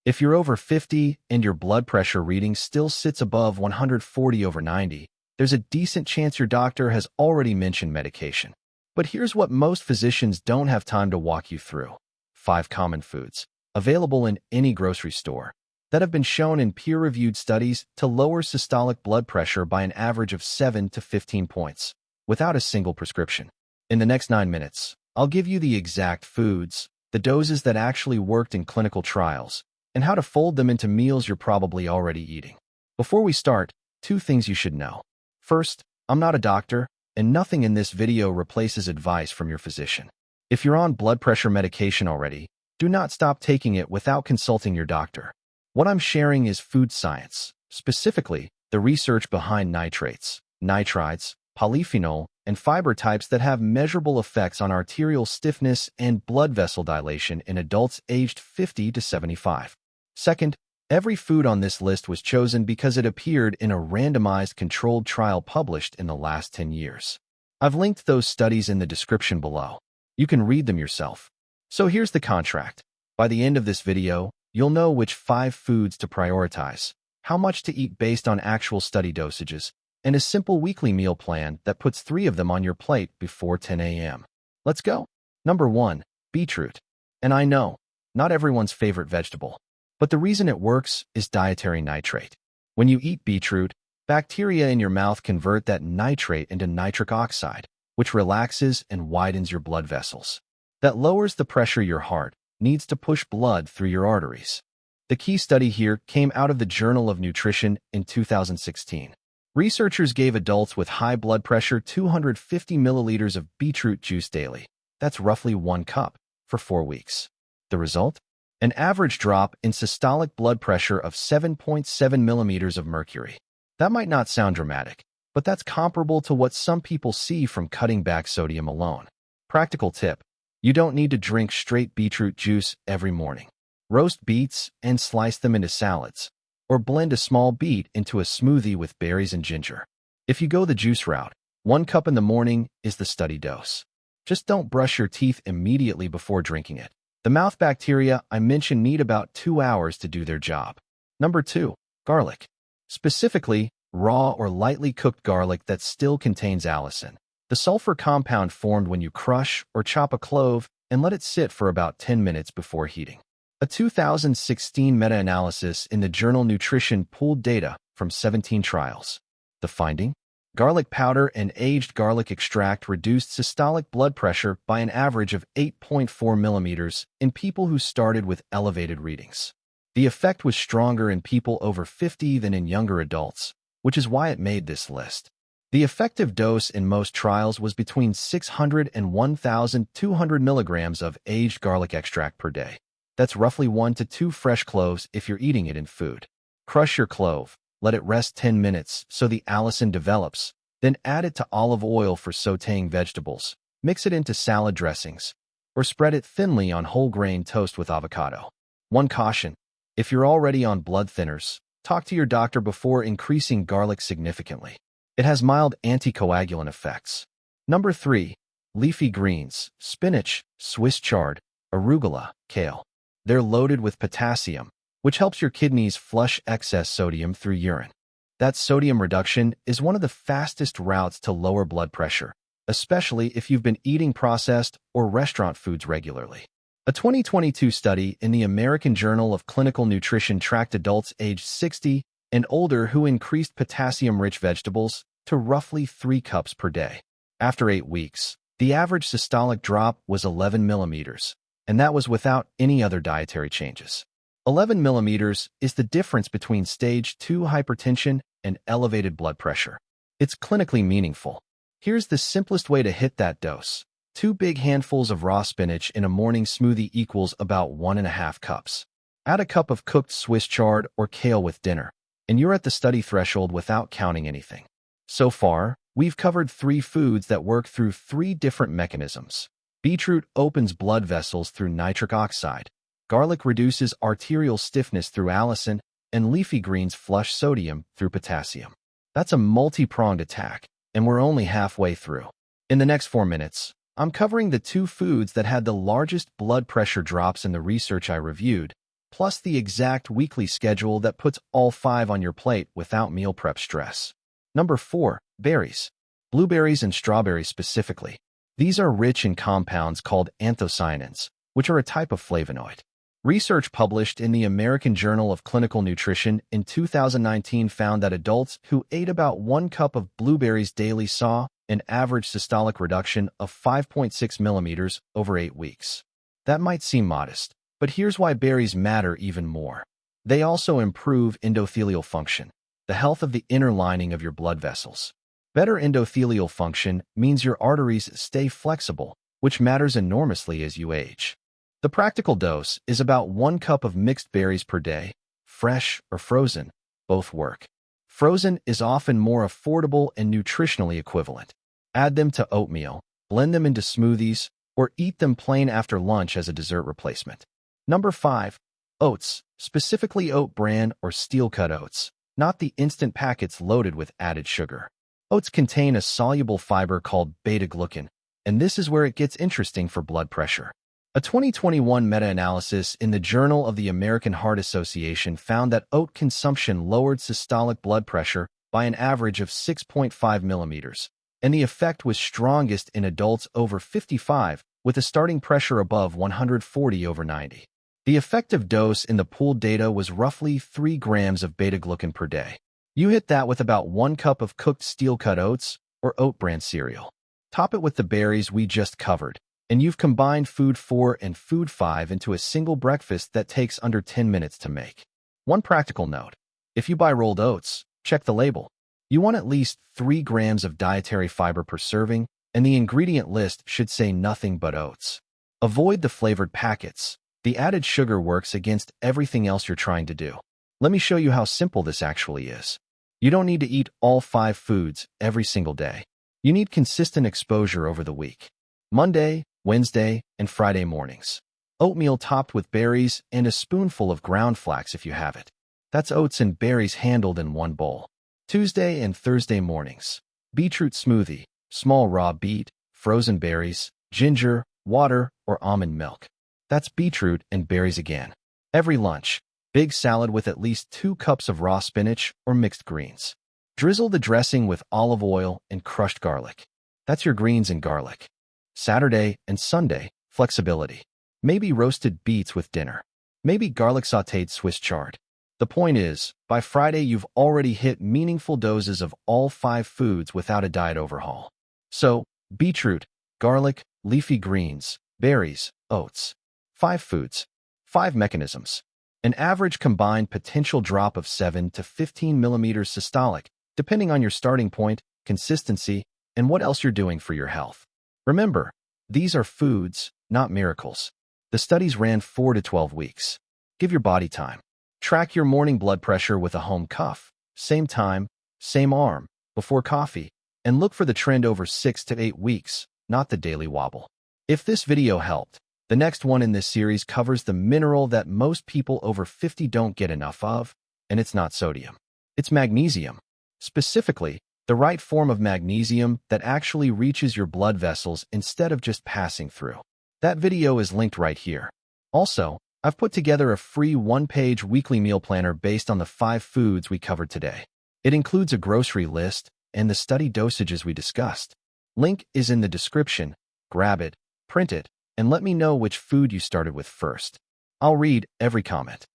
If you're over 50 and your blood pressure reading still sits above 140/90, there's a decent chance your doctor has already mentioned medication. But here's what most physicians don't have time to walk you through. 5 common foods, available in any grocery store, that have been shown in peer-reviewed studies to lower systolic blood pressure by an average of 7 to 15 points, without a single prescription. In the next 9 minutes, I'll give you the exact foods, the doses that actually worked in clinical trials, and how to fold them into meals you're probably already eating. Before we start, 2 things you should know. First, I'm not a doctor, and nothing in this video replaces advice from your physician. If you're on blood pressure medication already, do not stop taking it without consulting your doctor. What I'm sharing is food science, specifically the research behind nitrates, nitrites, polyphenol, and fiber types that have measurable effects on arterial stiffness and blood vessel dilation in adults aged 50 to 75. Second, every food on this list was chosen because it appeared in a randomized controlled trial published in the last 10 years. I've linked those studies in the description below. You can read them yourself. So here's the contract. By the end of this video, you'll know which 5 foods to prioritize, how much to eat based on actual study dosages, and a simple weekly meal plan that puts 3 of them on your plate before 10 a.m. Let's go. Number 1, beetroot. And I know, not everyone's favorite vegetable, but the reason it works is dietary nitrate. When you eat beetroot, bacteria in your mouth convert that nitrate into nitric oxide, which relaxes and widens your blood vessels. That lowers the pressure your heart needs to push blood through your arteries. The key study here came out of the Journal of Nutrition in 2016. Researchers gave adults with high blood pressure 250 milliliters of beetroot juice daily. That's roughly 1 cup for 4 weeks. The result? An average drop in systolic blood pressure of 7.7 mmHg of mercury. That might not sound dramatic, but that's comparable to what some people see from cutting back sodium alone. Practical tip: you don't need to drink straight beetroot juice every morning. Roast beets and slice them into salads, or blend a small beet into a smoothie with berries and ginger. If you go the juice route, 1 cup in the morning is the study dose. Just don't brush your teeth immediately before drinking it. The mouth bacteria I mentioned need about 2 hours to do their job. Number 2, garlic. Specifically, raw or lightly cooked garlic that still contains allicin, the sulfur compound formed when you crush or chop a clove and let it sit for about 10 minutes before heating. A 2016 meta-analysis in the journal Nutrition pooled data from 17 trials. The finding? Garlic powder and aged garlic extract reduced systolic blood pressure by an average of 8.4 mmHg in people who started with elevated readings. The effect was stronger in people over 50 than in younger adults, which is why it made this list. The effective dose in most trials was between 600 and 1,200 milligrams of aged garlic extract per day. That's roughly 1 to 2 fresh cloves if you're eating it in food. Crush your clove. Let it rest 10 minutes so the allicin develops, then add it to olive oil for sautéing vegetables. Mix it into salad dressings, or spread it thinly on whole grain toast with avocado. One caution: if you're already on blood thinners, talk to your doctor before increasing garlic significantly. It has mild anticoagulant effects. Number 3, leafy greens, spinach, Swiss chard, arugula, kale. They're loaded with potassium, which helps your kidneys flush excess sodium through urine. That sodium reduction is one of the fastest routes to lower blood pressure, especially if you've been eating processed or restaurant foods regularly. A 2022 study in the American Journal of Clinical Nutrition tracked adults aged 60 and older who increased potassium-rich vegetables to roughly 3 cups per day. After 8 weeks, the average systolic drop was 11 mmHg, and that was without any other dietary changes. 11 mmHg is the difference between stage 2 hypertension and elevated blood pressure. It's clinically meaningful. Here's the simplest way to hit that dose. 2 big handfuls of raw spinach in a morning smoothie equals about 1.5 cups. Add a cup of cooked Swiss chard or kale with dinner, and you're at the study threshold without counting anything. So far, we've covered 3 foods that work through 3 different mechanisms. Beetroot opens blood vessels through nitric oxide. Garlic reduces arterial stiffness through allicin, and leafy greens flush sodium through potassium. That's a multi-pronged attack, and we're only halfway through. In the next 4 minutes, I'm covering the 2 foods that had the largest blood pressure drops in the research I reviewed, plus the exact weekly schedule that puts all 5 on your plate without meal prep stress. Number 4. Berries. Blueberries and strawberries specifically. These are rich in compounds called anthocyanins, which are a type of flavonoid. Research published in the American Journal of Clinical Nutrition in 2019 found that adults who ate about 1 cup of blueberries daily saw an average systolic reduction of 5.6 mmHg over 8 weeks. That might seem modest, but here's why berries matter even more. They also improve endothelial function, the health of the inner lining of your blood vessels. Better endothelial function means your arteries stay flexible, which matters enormously as you age. The practical dose is about 1 cup of mixed berries per day, fresh or frozen, both work. Frozen is often more affordable and nutritionally equivalent. Add them to oatmeal, blend them into smoothies, or eat them plain after lunch as a dessert replacement. Number 5. Oats, specifically oat bran or steel-cut oats, not the instant packets loaded with added sugar. Oats contain a soluble fiber called beta-glucan, and this is where it gets interesting for blood pressure. A 2021 meta-analysis in the Journal of the American Heart Association found that oat consumption lowered systolic blood pressure by an average of 6.5 mmHg, and the effect was strongest in adults over 55 with a starting pressure above 140/90. The effective dose in the pooled data was roughly 3 grams of beta-glucan per day. You hit that with about 1 cup of cooked steel-cut oats or oat bran cereal. Top it with the berries we just covered, and you've combined food 4 and food 5 into a single breakfast that takes under 10 minutes to make. One practical note: if you buy rolled oats, check the label. You want at least 3 grams of dietary fiber per serving, and the ingredient list should say nothing but oats. Avoid the flavored packets. The added sugar works against everything else you're trying to do. Let me show you how simple this actually is. You don't need to eat all 5 foods every single day. You need consistent exposure over the week. Monday, Wednesday, and Friday mornings. Oatmeal topped with berries and a spoonful of ground flax if you have it. That's oats and berries handled in one bowl. Tuesday and Thursday mornings. Beetroot smoothie, small raw beet, frozen berries, ginger, water, or almond milk. That's beetroot and berries again. Every lunch. Big salad with at least 2 cups of raw spinach or mixed greens. Drizzle the dressing with olive oil and crushed garlic. That's your greens and garlic. Saturday and Sunday, flexibility. Maybe roasted beets with dinner. Maybe garlic sautéed Swiss chard. The point is, by Friday you've already hit meaningful doses of all 5 foods without a diet overhaul. So, beetroot, garlic, leafy greens, berries, oats. 5 foods. 5 mechanisms. An average combined potential drop of 7 to 15 mmHg systolic, depending on your starting point, consistency, and what else you're doing for your health. Remember, these are foods, not miracles. The studies ran 4 to 12 weeks. Give your body time. Track your morning blood pressure with a home cuff, same time, same arm, before coffee, and look for the trend over 6 to 8 weeks, not the daily wobble. If this video helped, the next one in this series covers the mineral that most people over 50 don't get enough of, and it's not sodium. It's magnesium. Specifically, the right form of magnesium that actually reaches your blood vessels instead of just passing through. That video is linked right here. Also, I've put together a free 1-page weekly meal planner based on the 5 foods we covered today. It includes a grocery list and the study dosages we discussed. Link is in the description. Grab it, print it, and let me know which food you started with first. I'll read every comment.